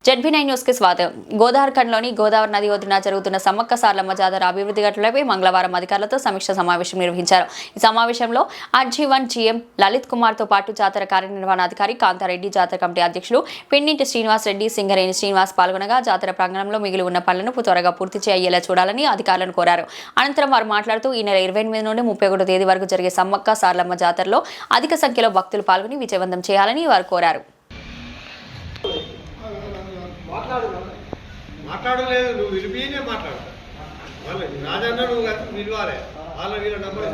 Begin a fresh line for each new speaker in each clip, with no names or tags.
జెడ్బీ9 news కి స్వాగతం. గోదావరిఖండ్లోని గోదావరి నది ఒడ్డున జరుగుతున్న సమ్మక్క సారలమ్మ జాతర అభివృద్ధి ఘటనలపై మంగళవారం అధికారులతో సమీక్ష సమావేశం నిర్వహించారు. ఈ సమావేశంలో RG1 GM లలిత్ కుమార్ తో పాటు జాతర కార్యనిర్వహణాధికారి కాంతారెడ్డి, జాతర కమిటీ అధ్యక్షులు పిన్నింటి శ్రీనివాస్ రెడ్డి, సింగరేణి శ్రీనివాస్ పాల్గొనగా జాతర ప్రాంగణంలో మిగిలి ఉన్న పనులను త్వరగా పూర్తి చేయేలా చూడాలని అధికారులను కోరారు. అనంతరం వారు మాట్లాడుతూ ఈ నెల 28 నుండి 31 తేదీ వరకు జరిగే సమ్మక్క సారలమ్మ జాతరలో అధిక సంఖ్యలో భక్తులు పాల్గొని విజయవంతం చేయాలని వారు కోరారు.
మాట్లాడలేదు, నువ్వు విలిపినే మాట్లాడు. వాళ్ళు రాజన్న నువ్వు విలువాలి, వాళ్ళ వీళ్ళ నెంబర్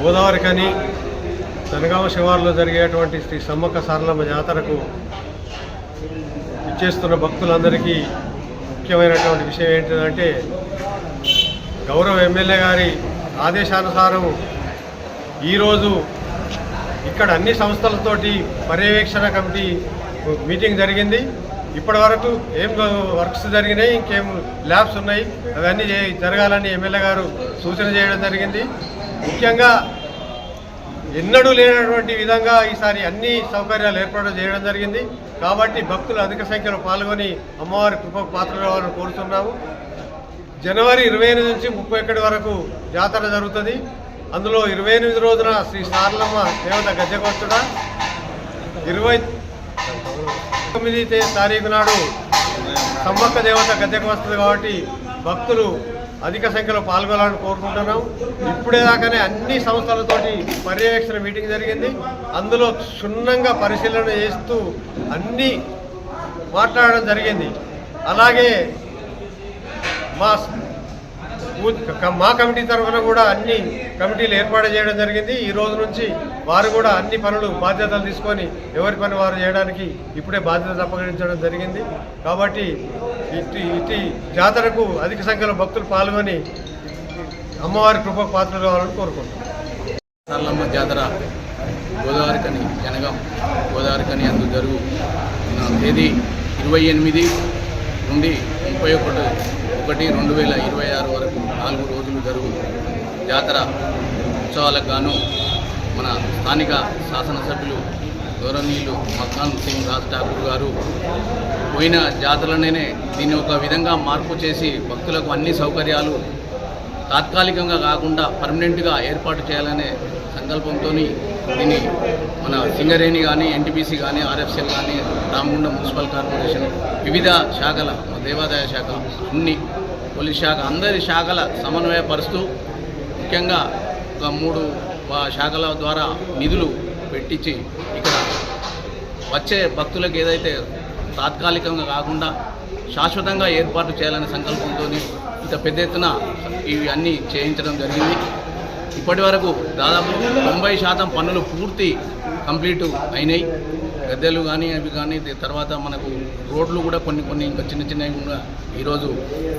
గోదావరిఖని జనగామ శివారులో జరిగేటువంటి శ్రీ సమ్మక్క సారలమ్మ జాతరకు ఇచ్చేస్తున్న భక్తులందరికీ ముఖ్యమైనటువంటి విషయం ఏంటంటే, గౌరవ ఎమ్మెల్యే గారి ఆదేశానుసారం ఈరోజు ఇక్కడ అన్ని సంస్థలతోటి పర్యవేక్షణ కమిటీ మీటింగ్ జరిగింది. ఇప్పటి వరకు ఏం వర్క్స్ జరిగినాయి, ఇంకేం ల్యాబ్స్ ఉన్నాయి, అవన్నీ జరగాలని ఎమ్మెల్యే గారు సూచన చేయడం జరిగింది. ముఖ్యంగా ఎన్నడూ లేనటువంటి విధంగా ఈసారి అన్ని సౌకర్యాలు ఏర్పాటు చేయడం జరిగింది. కాబట్టి భక్తులు అధిక సంఖ్యలో పాల్గొని అమ్మవారి కృపకు పాత్రలు కావాలని కోరుతున్నాము. జనవరి 28 నుంచి 31 వరకు జాతర జరుగుతుంది. అందులో 28 రోజున శ్రీ సారలమ్మ దేవత గజకొచ్చుడ, 29 తారీఖు నాడు సమ్మక్క దేవత గద్దెకు వస్తుంది. కాబట్టి భక్తులు అధిక సంఖ్యలో పాల్గొనాలని కోరుకుంటున్నాం. ఇప్పుడే దాకానే అన్ని సంస్థలతోటి పర్యవేక్షణ మీటింగ్ జరిగింది. అందులో క్షుణ్ణంగా పరిశీలన చేస్తూ అన్నీ మాట్లాడడం జరిగింది. అలాగే మా కమిటీ తరఫున కూడా అన్ని కమిటీలు ఏర్పాటు చేయడం జరిగింది. ఈ రోజు నుంచి వారు కూడా అన్ని పనులు బాధ్యతలు తీసుకొని ఎవరి పని వారు చేయడానికి ఇప్పుడే బాధ్యత అప్పగించడం జరిగింది. కాబట్టి ఇటు జాతరకు అధిక సంఖ్యలో భక్తులు పాల్గొని అమ్మవారి కృపకు పాత్రలు కావాలని కోరుకుంటున్నాం.
సారలమ్మ జాతర గోదావరిఖని జనగాం గోదావరిఖని అందు జరుగు తేదీ 28 నుండి 31/1/2026 వరకు 4 రోజులు జరుగు జాతర ఉత్సవాలకు గాను మన స్థానిక శాసనసభ్యులు గౌరవనీయులు మక్కాన్ సింగ్ రాజ్ ఠాకూర్ గారు పోయిన జాతరలోనే దీన్ని ఒక విధంగా మార్పు చేసి భక్తులకు అన్ని సౌకర్యాలు తాత్కాలికంగా కాకుండా పర్మనెంట్గా ఏర్పాటు చేయాలనే సంకల్పంతో దీన్ని మన సింగరేణి కానీ, NTPC కానీ, RFCL కానీ, రామగుండం మున్సిపల్ కార్పొరేషన్, వివిధ శాఖల దేవాదాయ శాఖ, అన్ని పోలీస్ శాఖ, అందరి శాఖల సమన్వయపరుస్తూ ముఖ్యంగా ఒక 3 శాఖల ద్వారా నిధులు పెట్టించి ఇక్కడ వచ్చే భక్తులకు ఏదైతే తాత్కాలికంగా కాకుండా శాశ్వతంగా ఏర్పాటు చేయాలనే సంకల్పంతో ఇంత పెద్ద ఎత్తున ఇవి అన్నీ చేయించడం జరిగింది. ఇప్పటి వరకు దాదాపు 90% పనులు పూర్తి కంప్లీట్ అయినాయి. గద్దెలు కానీ అవి కానీ, తర్వాత మనకు రోడ్లు కూడా కొన్ని ఇంకా చిన్నవి కూడా ఈరోజు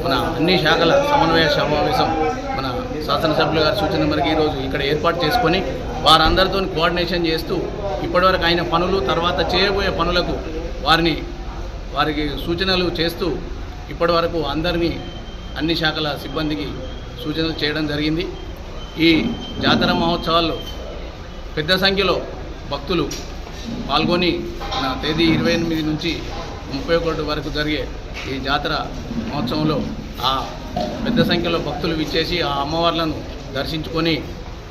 మన అన్ని శాఖల సమన్వయ సమావేశం మన శాసనసభ్యుల గారి సూచన మేరకు ఈరోజు ఇక్కడ ఏర్పాటు చేసుకొని వారందరితో కోఆర్డినేషన్ చేస్తూ ఇప్పటివరకు అయిన పనులు, తర్వాత చేయబోయే పనులకు వారికి సూచనలు చేస్తూ ఇప్పటి వరకు అందరినీ అన్ని శాఖల సిబ్బందికి సూచనలు చేయడం జరిగింది. ఈ జాతర మహోత్సవాల్లో పెద్ద సంఖ్యలో భక్తులు పాల్గొని మన తేదీ 28 నుంచి 31 వరకు జరిగే ఈ జాతర మహోత్సవంలో ఆ పెద్ద సంఖ్యలో భక్తులు విచ్చేసి ఆ అమ్మవార్లను దర్శించుకొని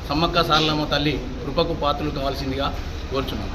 సమ్మక్క సారలమ్మ తల్లి కృపకు పాత్రలు కావాల్సిందిగా కోరుచున్నాం.